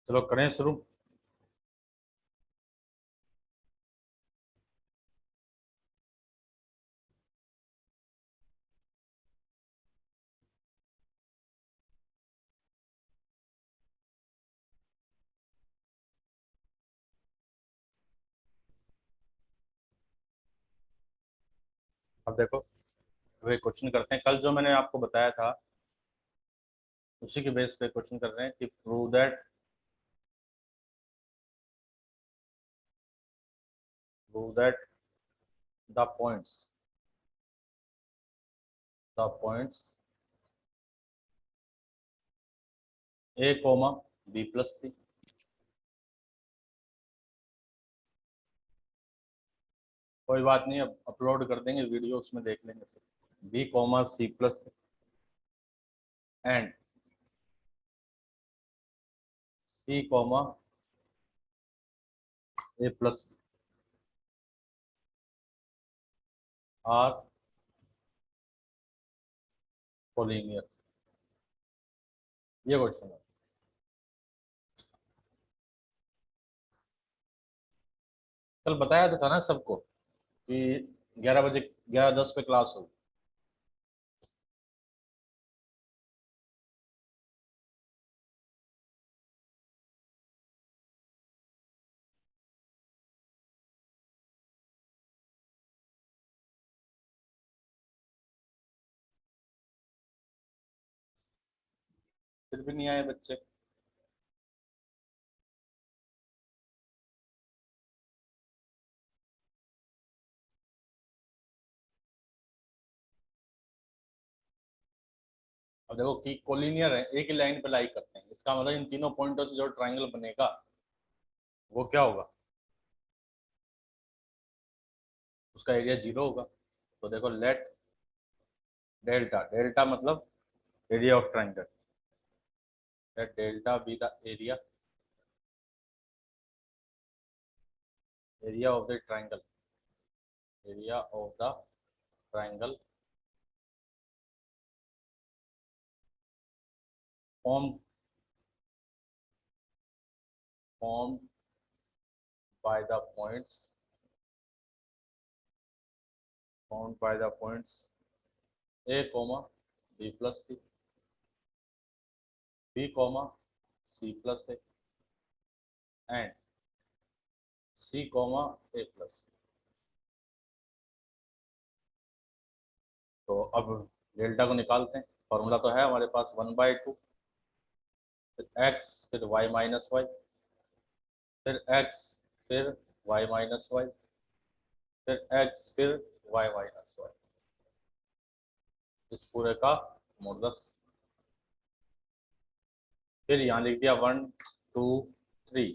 चलो करें शुरू। अब देखो, वे क्वेश्चन करते हैं। कल जो मैंने आपको बताया था उसी के बेस पे क्वेश्चन कर रहे हैं कि prove that the points A comma B plus C. कोई बात नहीं, अब अपलोड कर देंगे वीडियो, उसमें देख लेंगे sir. B comma C plus and C comma A plus are collinear. ये क्वेश्चन है। कल बताया तो था ना सबको कि 11 बजे 11:10 पे क्लास होगी। फिर भी नहीं आए बच्चे। अब देखो कि कोलिनियर है, एक ही लाइन पे लाई करते हैं, इसका मतलब इन तीनों पॉइंटों से जो ट्राइंगल बनेगा वो क्या होगा, उसका एरिया 0 होगा। तो देखो, लेट डेल्टा, डेल्टा मतलब area of triangle, let delta be the area of the triangle, area of the triangle formed formed by the points a comma b plus c, b comma c plus a and c comma a plus b। तो अब delta को निकालते हैं। Formula तो है हमारे पास 1/2, फिर x, फिर y माइनस वाई, फिर x, फिर y माइनस वाई, फिर x, फिर y माइनस वाई, इस पूरे का मॉडुलस। फिर यहाँ लिख दिया 1 2 3,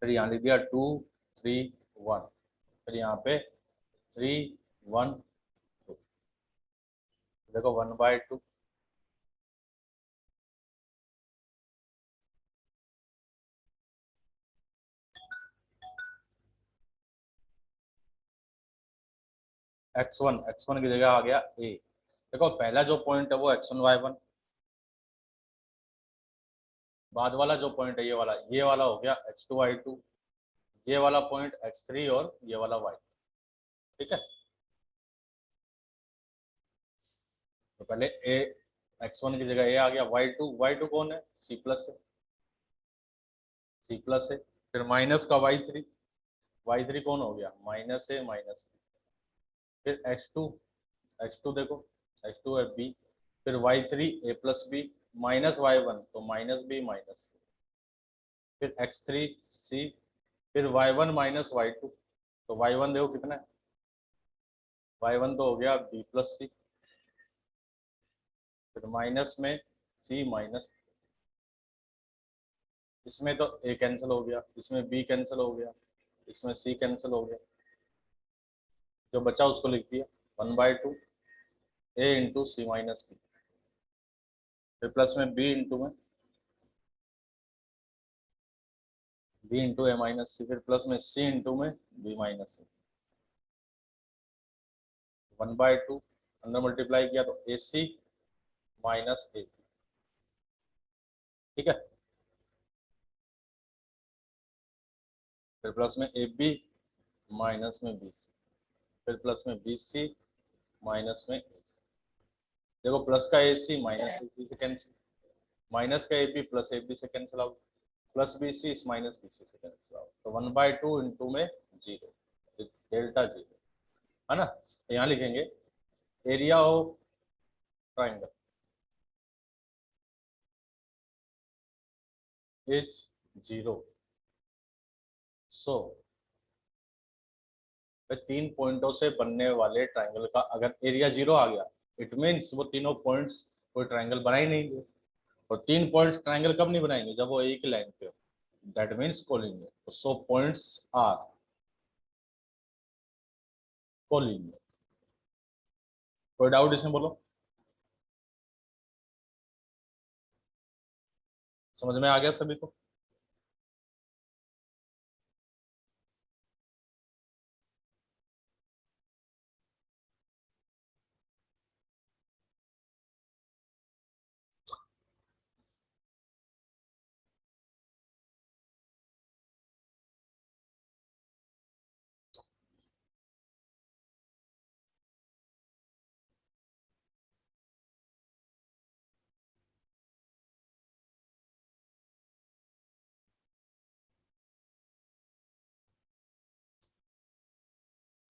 फिर यहाँ लिख दिया 2 3 1, फिर यहाँ पे 3 1 2। देखो 1/2, x1 की जगह आ गया a। देखो पहला जो पॉइंट है वो x1 y1, बाद वाला जो पॉइंट है ये वाला हो गया x2 y2, ये वाला पॉइंट x3 और ये वाला y। ठीक है, तो पहले a, x1 की जगह a आ गया, y2 कौन है, c प्लस है, फिर माइनस का y3 कौन हो गया, -a, फिर x2 देखो, x2 है b, फिर y3 a plus B, minus y1 तो माइनस बी माइनस c, फिर x3 c, फिर y1 माइनस y2, तो y1 देखो कितना है, y1 तो हो गया b प्लस सी, फिर माइनस में c माइनस, इसमें तो a कैंसिल हो गया, इसमें b कैंसिल हो गया, इसमें c कैंसिल हो गया, जो बचा उसको लिख दिया 1/2 a into C minus B, फिर प्लस में b into A minus C, फिर प्लस में c इंटू में b माइनस सी, 1/2 अंदर मल्टीप्लाई किया तो AC माइनस AB, ठीक है। फिर प्लस में AB माइनस में BC, फिर प्लस में BC माइनस में AC। देखो प्लस का AC माइनस AC से कैंसिल, माइनस का AB प्लस AB से cancel out, plus BC minus BC से कैंसिल आउट, तो 1/2 इंटू में 0, डेल्टा 0, है ना। तो यहाँ लिखेंगे एरिया ऑफ ट्राइंगल इज 0, सो 3 पॉइंटों से बनने वाले ट्राइंगल का अगर एरिया 0 आ गया, इट मीन्स वो तीनों पॉइंट्स कोई ट्राइंगल बना ही नहीं है। और 3 पॉइंट्स ट्राइंगल कब नहीं बनाएंगे, जब वो एक ही लाइन पे हो, that means collinear. So points are collinear. कोई डाउट इसमें बोलो, समझ में आ गया सभी को।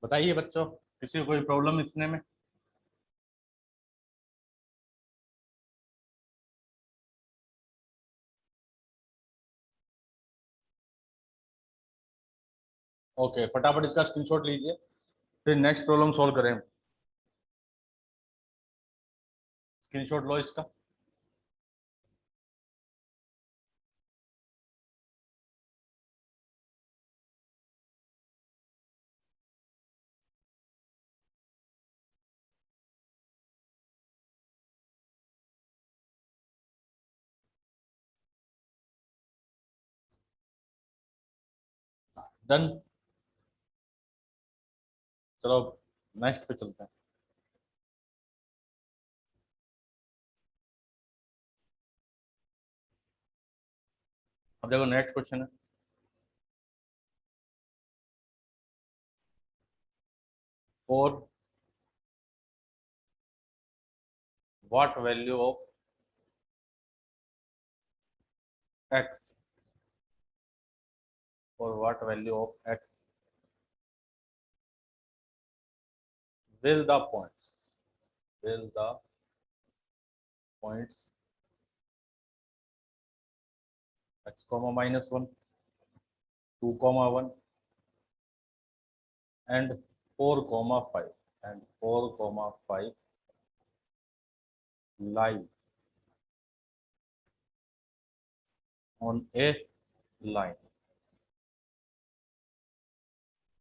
बताइए बच्चों, किसी को कोई प्रॉब्लम इसने में। ओके, फटाफट इसका स्क्रीनशॉट लीजिए, फिर नेक्स्ट प्रॉब्लम सॉल्व करें। स्क्रीनशॉट लो इसका। डन। चलो नेक्स्ट पे चलते हैं। अब देखो नेक्स्ट क्वेश्चन है, for what value of x, for what value of x will the points x comma -1, 2 comma 1 and 4 comma 5 and 4 comma 5 lie on a line।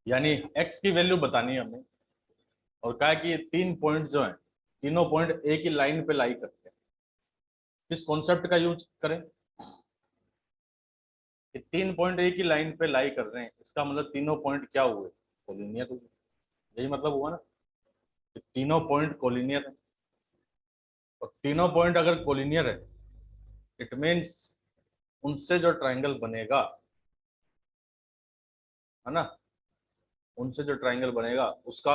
यानी x की वैल्यू बतानी है हमें, और कहा कि ये 3 पॉइंट जो हैं, तीनों पॉइंट एक ही लाइन पे लाई करते हैं। किस कॉन्सेप्ट का यूज करें कि 3 पॉइंट एक ही लाइन पे लाई कर रहे हैं, इसका मतलब तीनों पॉइंट क्या हुए, कोलिनियर हुए। यही मतलब हुआ ना कि तीनों पॉइंट कोलिनियर है, और तीनों पॉइंट अगर कोलिनियर है इट मीन्स उनसे जो ट्राइंगल बनेगा, है ना, उनसे जो ट्राइंगल बनेगा उसका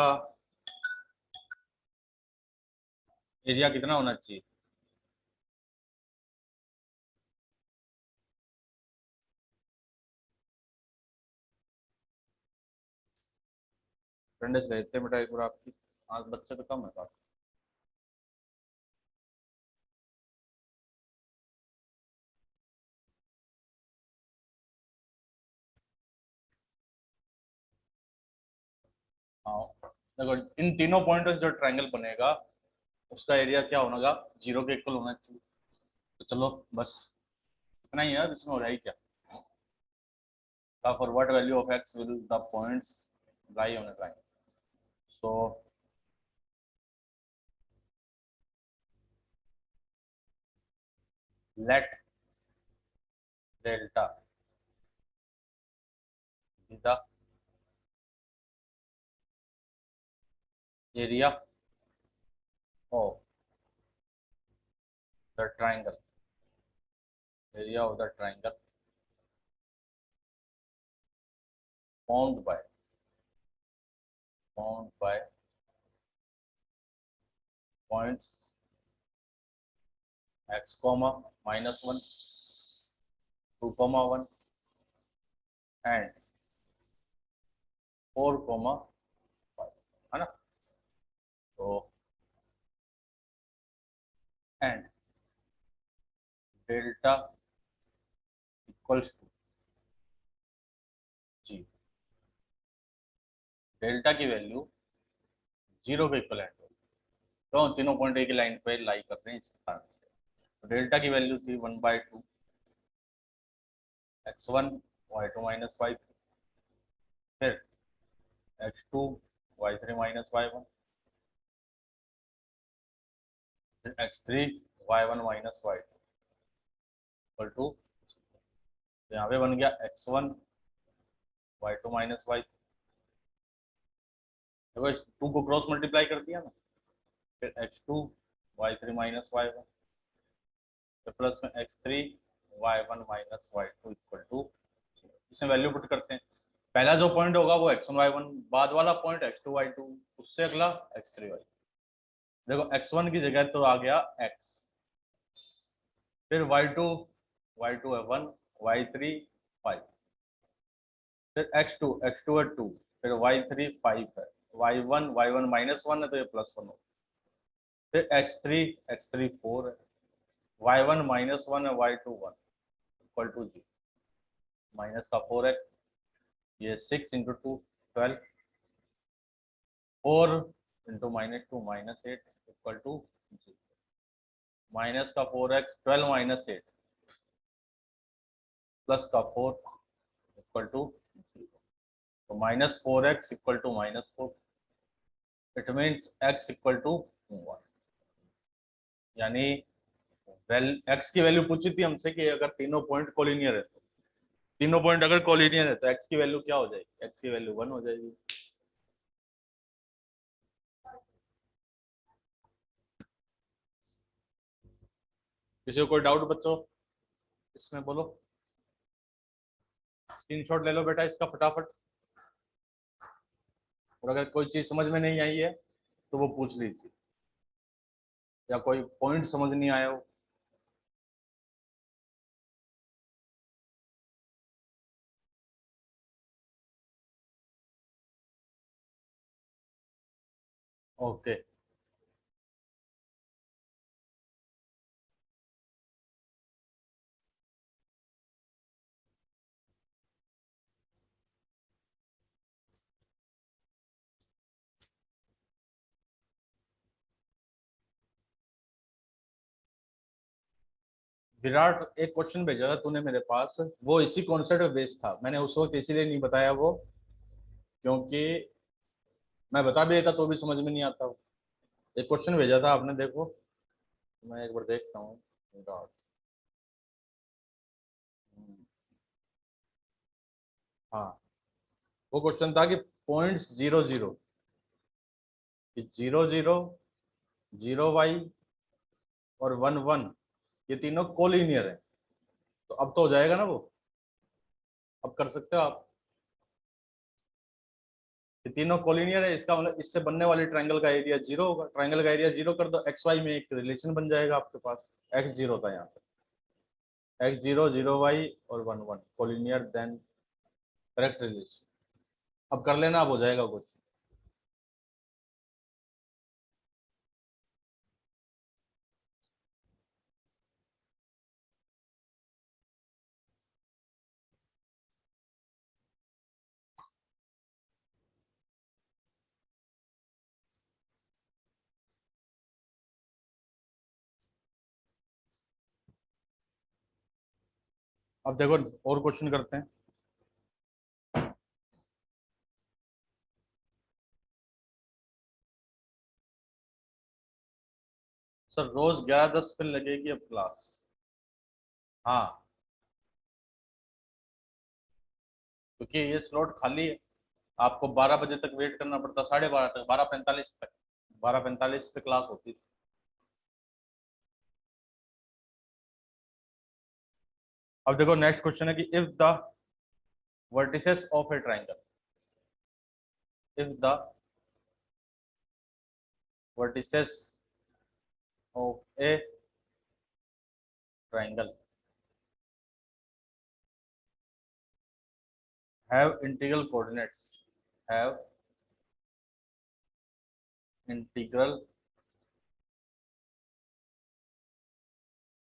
एरिया कितना होना चाहिए। अटेंडेंस रहते हैं बेटा एक बार आपकी, आज बच्चे तो कम है काफी। हाँ देखो, इन तीनों पॉइंट से जो ट्राइंगल बनेगा उसका एरिया क्या होगा, 0 के इक्वल होना चाहिए। तो चलो बस इतना ही है, इसमें हो रहा है क्या। For what value of x will the points lie on a line. So let delta be the area of the triangle, area of the triangle formed by points x comma -1, 2 comma 1 and 4 comma 5, है ना? तो and delta equals to जी, delta की value 0 के equivalent हो, तो तीनों point एक लाइन पे लाई करते हैं इस कारण से। तो डेल्टा की वैल्यू थी 1/2 x1 y2 माइनस y3, फिर x2 y3 माइनस y1, फिर x3 y1 minus y2 equal to, यहाँ पे बन गया x1 y2 माइनस y3, देखो 2 को क्रॉस मल्टीप्लाई कर दिया ना, फिर x2 y3 माइनस y1, फिर प्लस में x3 y1 minus y2 equal to, इसमें वैल्यू पुट करते हैं। पहला जो पॉइंट होगा वो x1 y1, बाद वाला पॉइंट x2 y2, उससे अगला x3 y, देखो x1 की जगह तो आ गया x, फिर y2 है 1, y3 5, फिर x2 है 2, फिर y3 5 है, y1 माइनस 1 है तो ये प्लस 1 हो, फिर x3 4 है, y1 माइनस 1 है, y2 1 इक्वल टू जी, माइनस का 4x, ये 6 इंटू 2 12, 4 इंटू -2 -8 इक्वल टू जी, माइनस का 4x 12 माइनस 8 प्लस का 4 इक्वल टू 0, तो -4x equal to -4, it means x equal to 1, यानी x की वैल्यू पूछी थी हमसे कि अगर तीनों पॉइंट कोलिनियर है, तो तीनों पॉइंट अगर कोलिनियर है तो x की वैल्यू क्या हो जाएगी, x की वैल्यू 1 हो जाएगी। किसी को कोई डाउट बच्चों इसमें बोलो, स्क्रीनशॉट ले लो बेटा इसका फटाफट, और अगर कोई चीज समझ में नहीं आई है तो वो पूछ लीजिए, या कोई पॉइंट समझ नहीं आया हो। ओके, विराट एक क्वेश्चन भेजा था तूने मेरे पास, वो इसी कॉन्सेप्ट पे बेस्ड था, मैंने उस वक्त इसीलिए नहीं बताया वो, क्योंकि मैं बता भी देता तो भी समझ में नहीं आता। एक क्वेश्चन भेजा था आपने, देखो मैं एक बार देखता हूँ। हाँ, वो क्वेश्चन था कि पॉइंट्स 0 0, 0 0, 0 y और 1 1, ये तीनों कोलिनियर है, तो अब तो हो जाएगा ना वो, अब कर सकते हो आप, ये तीनों कोलिनियर है, इसका मतलब इससे बनने वाली ट्रायंगल का एरिया 0 होगा, ट्रायंगल का एरिया 0 कर दो, एक्स वाई में एक रिलेशन बन जाएगा आपके पास, x0 था यहाँ पे, x0 0y और 1 1 कोलिनियर, देन करेक्ट रिलेशन, अब कर लेना, अब हो जाएगा कुछ। अब देखो और क्वेश्चन करते हैं। सर रोज 11:10 पे लगेगी अब क्लास। हाँ, क्योंकि ये स्लॉट खाली है, आपको 12 बजे तक वेट करना पड़ता, 12:30 तक, 12:45 तक, 12:45 पे क्लास होती थी। अब देखो नेक्स्ट क्वेश्चन है कि if the vertices of A triangle, if the vertices of A triangle have integral coordinates, have integral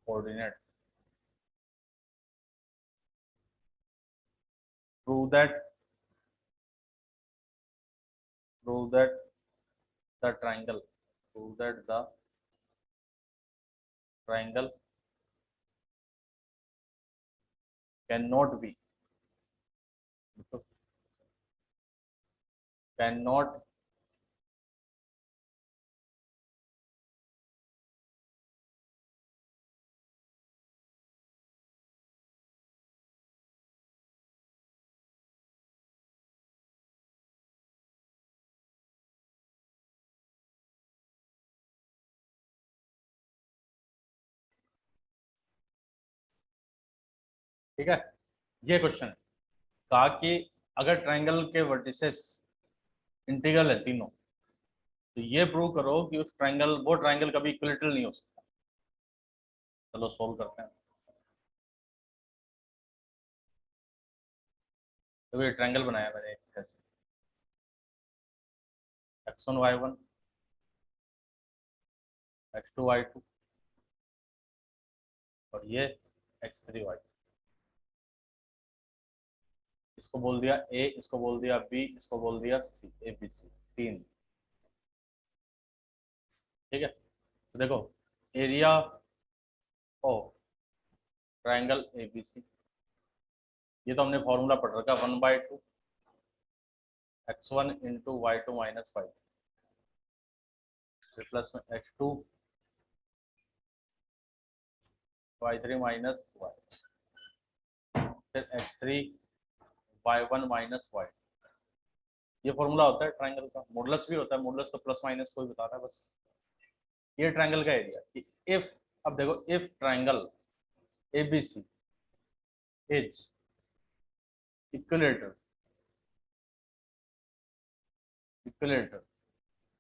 coordinates, prove that the triangle, prove that the triangle cannot be, cannot ठीक है, ये question है। कहा कि अगर triangle के vertices integral है तीनों, तो ये प्रूव करो कि उस ट्राइंगल, वो ट्राइंगल कभी इक्विलेटरल नहीं हो सकता। चलो सोल्व करते हैं। तो ये ट्राइंगल बनाया मैंने ऐसे, x1 y1 x2 y2 और ये x3 y, इसको बोल दिया ए, इसको बोल दिया बी, इसको बोल दिया सी, ए बी सी तीन। ठीक है, तो देखो area of triangle A B C, ये तो हमने फॉर्मूला पढ़ रखा, 1/2 x1 into y2 minus 5 plus में x2 y3 माइनस y, फिर x3 y1 माइनस y। ये फॉर्मूला होता है ट्राइंगल का। मॉडुलस भी होता है, मॉडुलस तो प्लस माइनस को ही बता रहा है बस। ये ट्राइंगल का एरिया कि इफ, अब देखो if triangle ABC is equilateral, equilateral,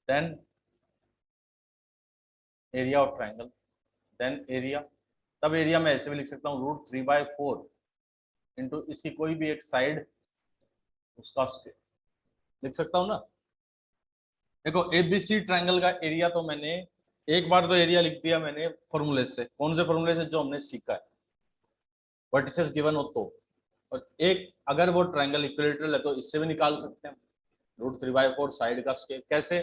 then area of triangle, then area, तब एरिया में ऐसे भी लिख सकता हूँ √3/4 इंटू इसकी कोई भी एक साइड, उसका स्क्वायर लिख सकता हूँ ना। देखो एबीसी ट्राइंगल का एरिया तो मैंने एक बार तो एरिया लिख दिया मैंने फॉर्मूले से। कौन से फॉर्मूले से? जो हमने सीखा है, वर्टिसेस गिवन हो तो। और एक अगर वो ट्राइंगल इक्विलेटरल है तो इससे भी निकाल सकते हैं, √3/4 साइड का स्क्वायर। कैसे?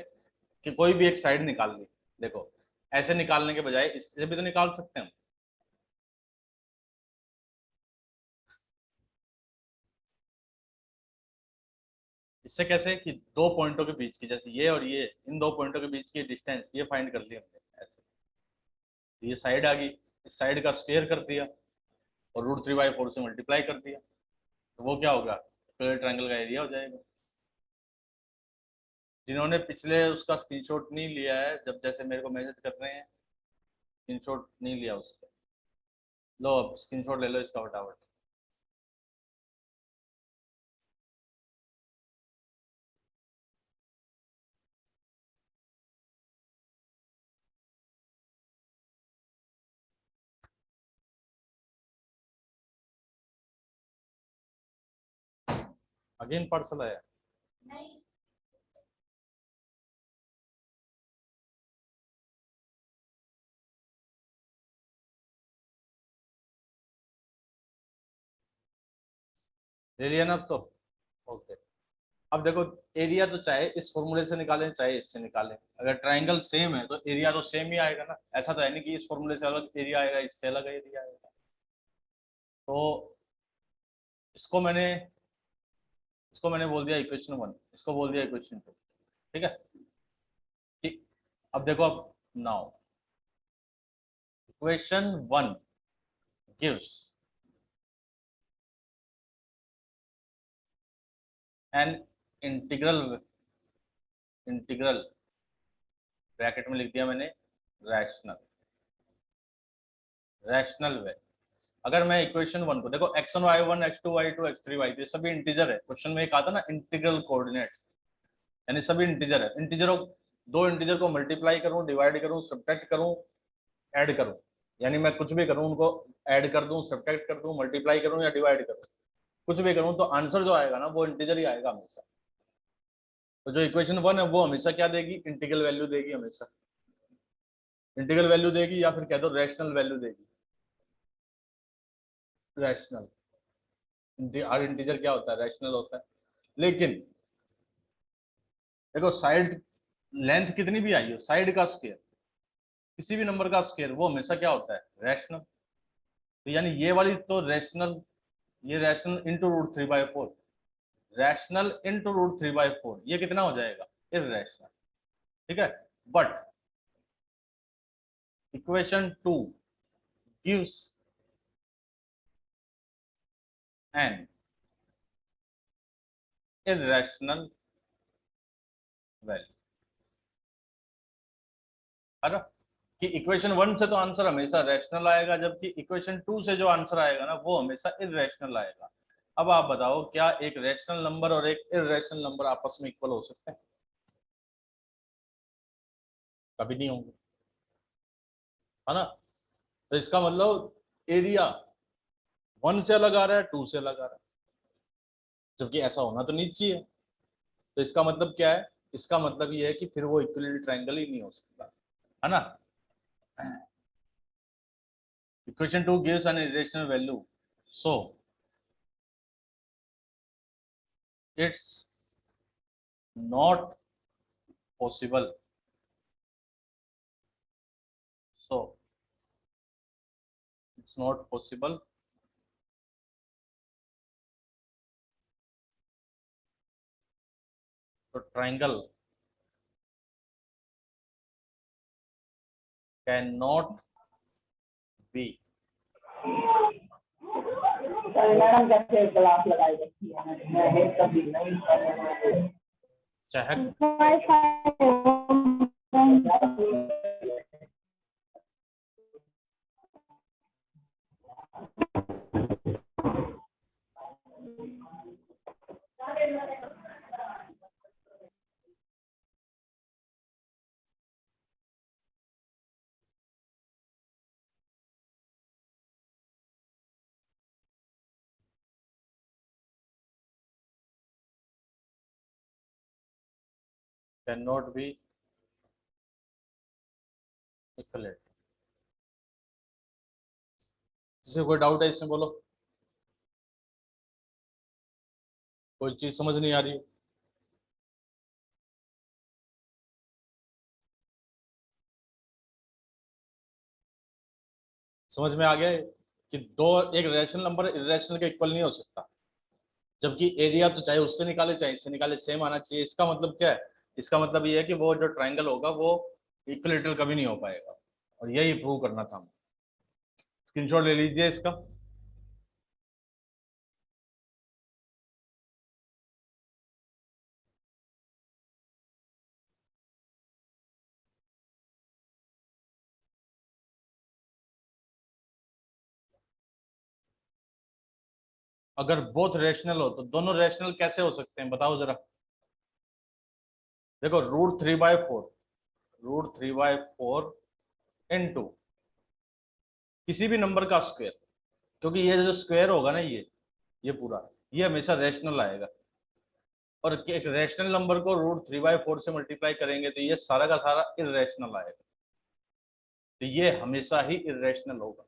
कि कोई भी एक साइड निकाल ली। देखो ऐसे निकालने के बजाय इससे भी तो निकाल सकते हैं। इससे कैसे कि दो पॉइंटों के बीच की, जैसे ये और ये, इन दो पॉइंटों के बीच की डिस्टेंस ये फाइंड कर ली हमने ऐसे, तो ये साइड आ गई, इस साइड का स्क्वायर कर दिया और √3/4 से मल्टीप्लाई कर दिया, तो वो क्या होगा? ट्रायंगल का एरिया हो जाएगा। जिन्होंने पिछले उसका स्क्रीनशॉट नहीं लिया है, जब जैसे मेरे को मैसेज कर रहे हैं, स्क्रीनशॉट नहीं लिया उसका, लो अब स्क्रीनशॉट ले लो इसका फटाफट। अगेन पार्सल आया? ले लिया ना अब तो? ओके। अब देखो एरिया तो चाहे इस फॉर्मूले से निकालें चाहे इससे निकालें, अगर ट्राइंगल सेम है तो एरिया तो सेम ही आएगा ना। ऐसा तो है नहीं कि इस फॉर्मूले से अलग एरिया आएगा, इससे अलग एरिया आएगा। तो इसको मैंने इसको मैंने बोल दिया इक्वेशन 1, इसको बोल दिया इक्वेशन 2। ठीक है, ठीक। अब देखो, अब now equation 1 gives an integral, integral bracket में लिख दिया मैंने रैशनल, रैशनल वे, अगर मैं इक्वेशन 1 को देखो x1 y1 x2 y2 x3 y3 सभी इंटीजर है। क्वेश्चन में एक आता ना इंटीग्रल कोऑर्डिनेट्स, यानी सभी इंटीजर है। इंटीजरों दो इंटीजर को मल्टीप्लाई करूं, डिवाइड करूं, सब्ट्रैक्ट करूं, ऐड करूं, यानी मैं कुछ भी करूं उनको ऐड कर दूं, सब्ट्रैक्ट कर दूं, मल्टीप्लाई करूं या डिवाइड करूं, कुछ भी करूं तो आंसर जो आएगा ना वो इंटीजर ही आएगा हमेशा। तो जो इक्वेशन 1 है वो हमेशा क्या देगी, इंटीग्रल वैल्यू देगी, हमेशा इंटीग्रल वैल्यू देगी, या फिर कह दो रैशनल वैल्यू देगी। रैशनल, हर इंटीजर क्या होता है, रैशनल होता है। लेकिन देखो साइड लेंथ कितनी भी आई हो, साइड का स्क्वायर, किसी भी नंबर का स्क्वायर वो हमेशा क्या होता है, रैशनल। तो यानी ये वाली तो रैशनल, ये रैशनल इंटू √3/4, रैशनल इंटू √3/4, ये कितना हो जाएगा, इररेशनल। ठीक है, but equation 2 gives an irrational value. है ना, कि इक्वेशन 1 से तो आंसर हमेशा रैशनल आएगा, जबकि इक्वेशन 2 से जो आंसर आएगा ना वो हमेशा इररेशनल आएगा। अब आप बताओ क्या एक रैशनल नंबर और एक इररेशनल नंबर आपस में इक्वल हो सकते हैं? कभी नहीं होंगे, है ना। तो इसका मतलब एरिया 1 से अलग आ रहा है, 2 से अलग आ रहा है, जबकि ऐसा होना तो नहीं चाहिए। तो इसका मतलब क्या है, इसका मतलब ये है कि फिर वो इक्विलेटरल ट्रायंगल ही नहीं हो सकता, है ना। Equation 2 gives an irrational value, so it's not possible, so it's not possible to triangle cannot be madam कैसे क्लास लगाई रखी है, मैं कभी नहीं चहक cannot be equivalent। किसी कोई डाउट है इसमें, बोलो, कोई चीज समझ नहीं आ रही? समझ में आ गया कि दो, एक रैशनल नंबर इरेशनल के इक्वल नहीं हो सकता, जबकि एरिया तो चाहे उससे निकाले चाहे इससे निकाले सेम आना चाहिए। इसका मतलब क्या है, इसका मतलब ये है कि वो जो ट्रायंगल होगा वो इक्विलेटरल कभी नहीं हो पाएगा, और यही प्रूव करना था। स्क्रीनशॉट ले लीजिए इसका। अगर बोथ रैशनल हो तो दोनों रैशनल कैसे हो सकते हैं, बताओ जरा। देखो √3/4 इनटू किसी भी नंबर का स्क्वायर, क्योंकि ये जो स्क्वायर होगा ना ये पूरा, ये हमेशा रैशनल आएगा। और एक रैशनल नंबर को √3/4 से मल्टीप्लाई करेंगे तो ये सारा का सारा इररेशनल आएगा, तो ये हमेशा ही इररेशनल होगा।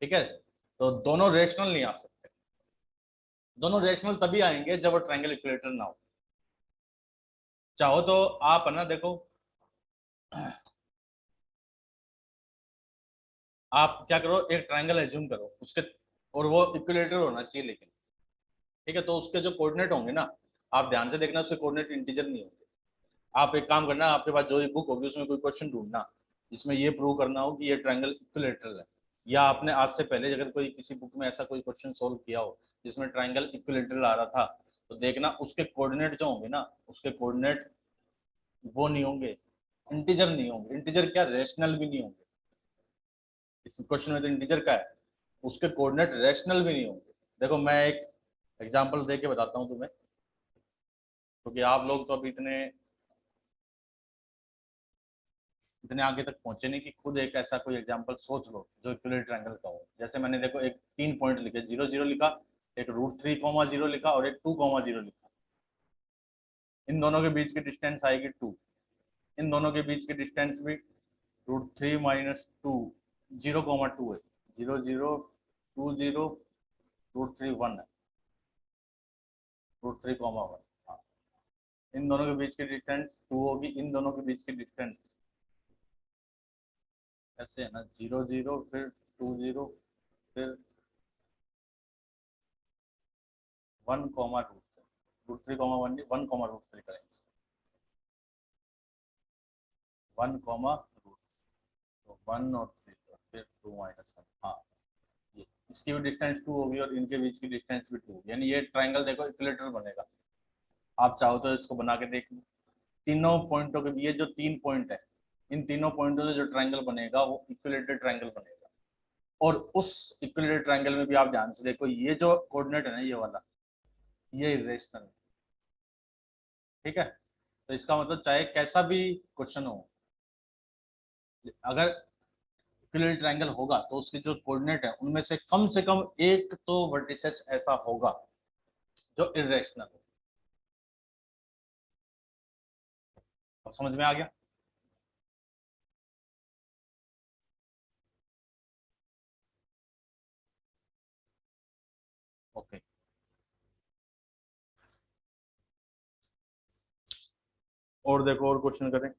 ठीक है, तो दोनों रैशनल नहीं आ सकते। दोनों रैशनल तभी आएंगे जब वो ट्रायंगल इक्विलेटरल ना हो। चाहो तो आप है ना, देखो आप क्या करो, एक ट्रायंगल एज्यूम करो उसके, और वो इक्विलेटरल होना चाहिए लेकिन, ठीक है। तो उसके जो कोऑर्डिनेट होंगे ना, आप ध्यान से देखना, उसके कोऑर्डिनेट इंटीजर नहीं होंगे। आप एक काम करना, आपके पास जो भी बुक होगी उसमें कोई क्वेश्चन ढूंढना जिसमें ये प्रूव करना हो कि ये ट्रायंगल इक्विलेटरल है, या आपने आज से पहले अगर कोई किसी बुक में ऐसा कोई क्वेश्चन सोल्व किया हो जिसमें ट्रायंगल इक्विलेटरल आ रहा था, तो देखना उसके कोऑर्डिनेट जो होंगे ना, उसके कोऑर्डिनेट वो नहीं होंगे, इंटीजर नहीं होंगे। इंटीजर क्या, रेशनल भी नहीं होंगे। इस क्वेश्चन में तो इंटीजर का है, उसके कोऑर्डिनेट रेशनल भी नहीं होंगे। देखो मैं एक एग्जांपल दे के बताता हूँ तुम्हें, क्योंकि आप लोग तो अभी इतने आगे तक पहुंचे नहीं कि खुद एक ऐसा कोई एग्जांपल सोच लो जो इक्विलेटरल ट्रायंगल का हो। जैसे मैंने देखो एक 3 पॉइंट लिखे, 0 0 लिखा, एक √3, 0 लिखा और एक 2, 0 लिखा। इन दोनों के बीच की डिस्टेंस आएगी 2। इन दोनों के बीच की डिस्टेंस भी √3 - 2, 0, 2 है। 0 0 2 0 √3 1 है, √3, 1। हाँ, इन दोनों के बीच की डिस्टेंस 2 होगी। इन दोनों के बीच की डिस्टेंस ऐसे है ना, 0 0 फिर 2 0 फिर 1, √3, 1 नहीं, 1, √3 करेंगे। 1, √3, तो 1 और 3 और फिर 2 - 1। हाँ, ये इसकी भी डिस्टेंस 2 होगी और इनके बीच की डिस्टेंस भी 2 होगी, यानी ये ट्रायंगल देखो इक्विलेटरल बनेगा। आप चाहो तो इसको बना के देख लो। तीनों पॉइंटों के, ये जो 3 पॉइंट है, इन तीनों पॉइंटों से जो ट्रायंगल बनेगा वो इक्विलेटरल ट्रायंगल बनेगा। और उस इक्विलेटरल ट्रायंगल में भी आप ध्यान से देखो, ये जो कोऑर्डिनेट है ना, ये वाला, ये इरेशनल है। ठीक है, तो इसका मतलब चाहे कैसा भी क्वेश्चन हो, अगर इक्विलेटरल ट्रायंगल होगा तो उसके जो कोऑर्डिनेट है उनमें से कम एक तो वर्टिसेस ऐसा होगा जो इरेशनल हो। अब समझ में आ गया? ओके, और देखो और क्वेश्चन करें।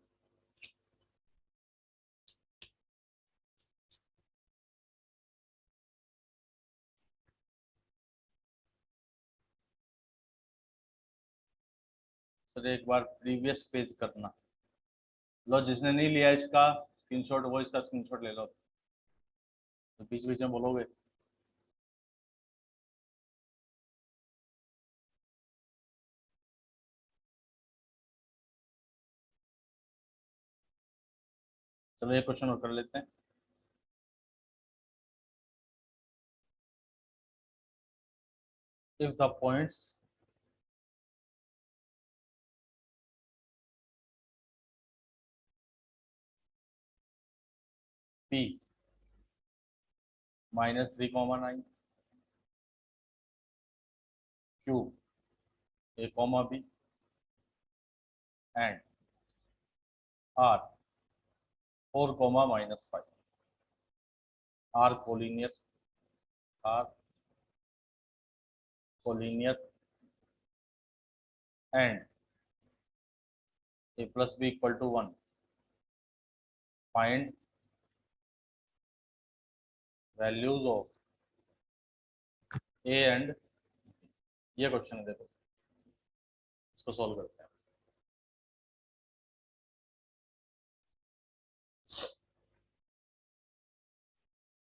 तो एक बार प्रीवियस पेज करना। लो, जिसने नहीं लिया इसका स्क्रीनशॉट वो इसका स्क्रीनशॉट ले लो, तो बीच बीच में बोलोगे। चलो ये क्वेश्चन और कर लेते हैं। If the points P -3, 9, Q A, B and R 4, -5 are are collinear and A plus B equal to 1, find values of A and B। ये क्वेश्चन है, देखो इसको सॉल्व करते हैं।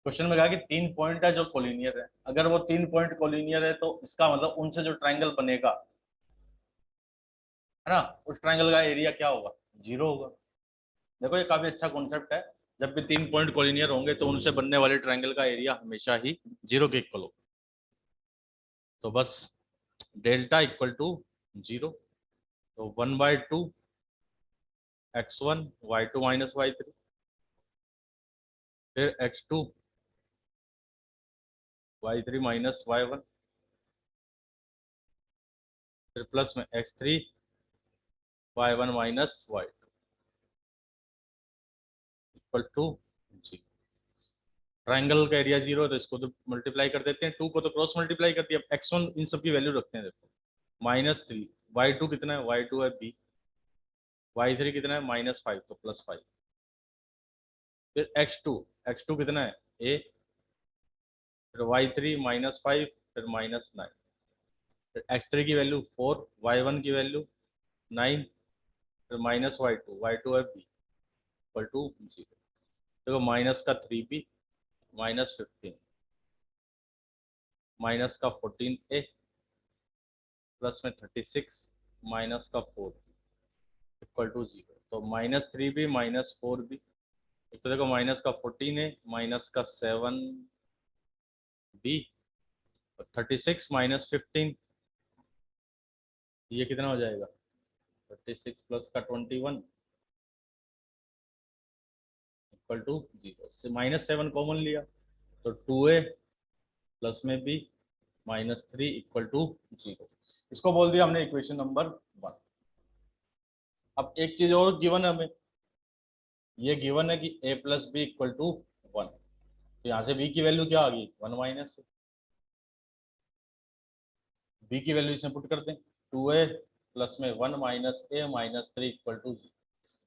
क्वेश्चन में कहा कि 3 पॉइंट है जो कोलिनियर है। अगर वो 3 पॉइंट कोलिनियर है तो इसका मतलब उनसे जो ट्रायंगल बनेगा, है ना, उस ट्रायंगल का एरिया क्या होगा? 0 होगा। देखो ये काफी अच्छा कॉन्सेप्ट है। जब भी 3 पॉइंट कोलिनियर होंगे तो उनसे बनने वाले ट्रायंगल का एरिया हमेशा ही 0 के इक्वल होगा। तो बस डेल्टा इक्वल टू 0, तो 1/2 x1 y2 - y3, फिर x2 y3 - y1, फिर प्लस में x3 y1 - y2 equal to 0। Triangle का एरिया 0 है तो इसको तो मल्टीप्लाई कर देते हैं, 2 को तो क्रॉस मल्टीप्लाई कर दिया। x1 इन सब की वैल्यू रखते हैं, देखो -3, y2 कितना है? y2 है b, y3 कितना है? -5, तो +5। फिर x2 कितना है? a, फिर y3 -5, फिर -9, फिर x3 की वैल्यू 4, y1 की वैल्यू 9, फिर -y2 है b इक्वल टू 0। देखो माइनस का 3b -15 माइनस का 14a प्लस में 36 माइनस का 4 इक्वल टू 0। तो -3b -4b, एक तो देखो माइनस का 14 है, माइनस का 7 बी। 36 माइनस 15, ये कितना हो जाएगा? 36 प्लस का 21 इक्वल टू 0 से -7 कॉमन लिया तो 2a प्लस में बी -3 इक्वल टू 0। इसको बोल दिया हमने इक्वेशन नंबर 1। अब एक चीज और गिवन है हमें, ये गिवन है कि a plus B equal to 1, तो यहाँ से b की वैल्यू क्या आ गई? 1 माइनस। b की वैल्यू इसमें पुट करते हैं, 2a प्लस में 1 minus a minus 3 equal to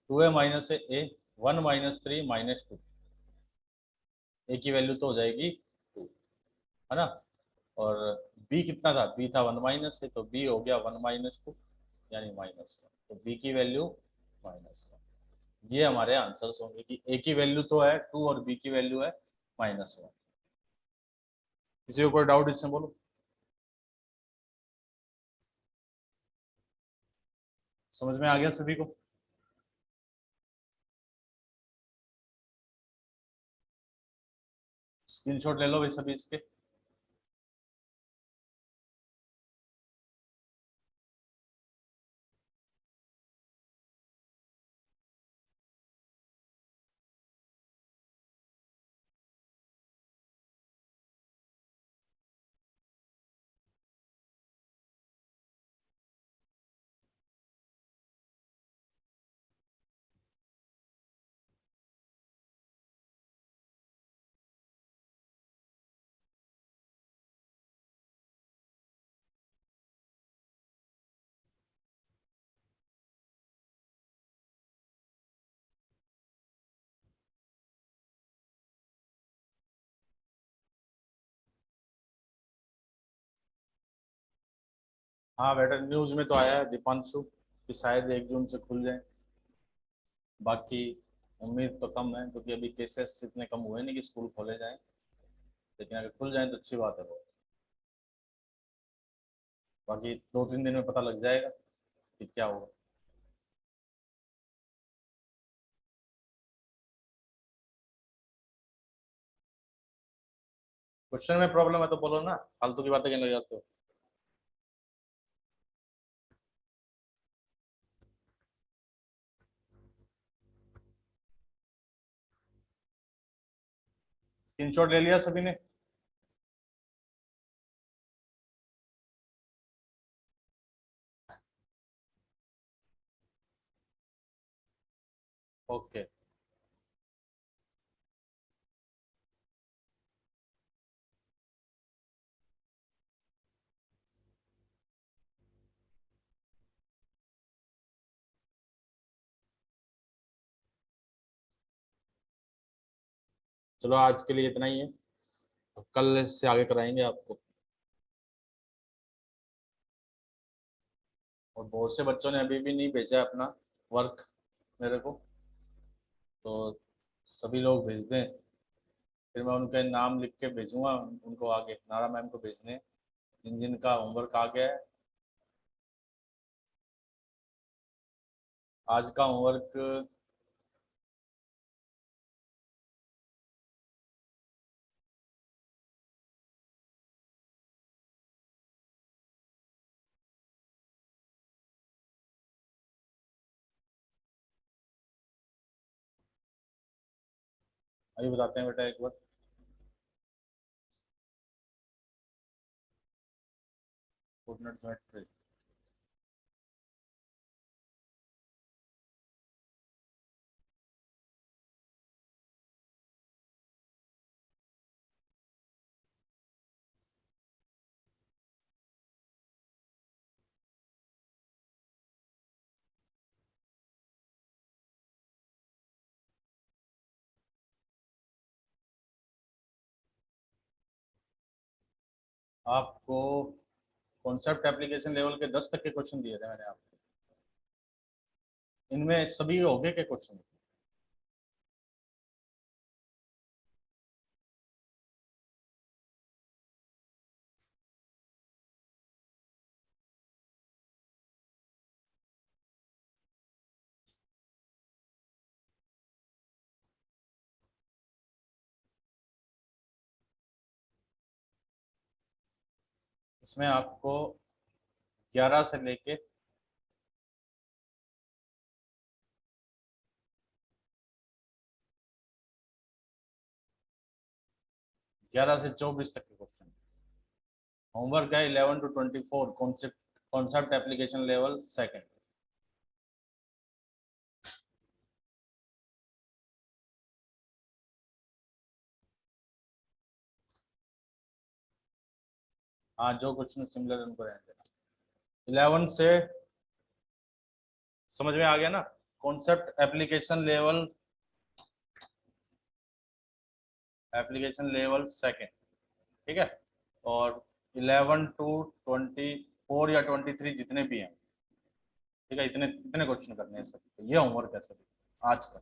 2a minus a 1 minus 3 minus 2, a की वैल्यू तो हो जाएगी 2, है ना। और b कितना था? b था 1 माइनस है, तो b हो गया 1 माइनस 2 यानी -1, तो b की वैल्यू -1। ये हमारे आंसर्स होंगे कि a की वैल्यू तो है 2 और b की वैल्यू है -1। किसी को कोई डाउट इसमें बोलो। समझ में आ गया सभी को? स्क्रीनशॉट ले लो भाई सभी इसके। हाँ बेटा, न्यूज में तो आया है दीपांशु कि शायद 1 जून से खुल जाए। बाकी उम्मीद तो कम है, क्योंकि अभी केसेस इतने कम हुए नहीं कि स्कूल खोले जाएं, लेकिन अगर खुल जाए तो अच्छी बात है वो। बाकी 2-3 दिन में पता लग जाएगा कि क्या होगा। क्वेश्चन में प्रॉब्लम है तो बोलो ना, फालतू की बातें कहने लग जाते हो। स्क्रीनशॉट ले लिया सभी ने? ओके। चलो आज के लिए इतना ही है, तो कल से आगे कराएंगे आपको। और बहुत से बच्चों ने अभी भी नहीं भेजा है अपना वर्क मेरे को, तो सभी लोग भेज दें, फिर मैं उनके नाम लिख के भेजूंगा उनको आगे, नारा मैम को भेजने जिन जिन का होमवर्क आ गया है। आज का होमवर्क अभी बताते हैं बेटा एक बार। Coordinate geometry. आपको कॉन्सेप्ट एप्लीकेशन लेवल के 10 तक के क्वेश्चन दिए थे मैंने आपको, इनमें सभी हो गए के क्वेश्चन? इसमें आपको 11 से लेके 24 तक के क्वेश्चन। होमवर्क है 11 to 24 concept application level second. हाँ, जो क्वेश्चन सिमिलर उनको रहने देना। 11 से समझ में आ गया ना, कॉन्सेप्ट एप्लीकेशन लेवल सेकंड, ठीक है। और 11 to 24 या 23 जितने भी हैं, ठीक है, इतने इतने क्वेश्चन करने हैं सब। ये होमवर्क है सभी आज का।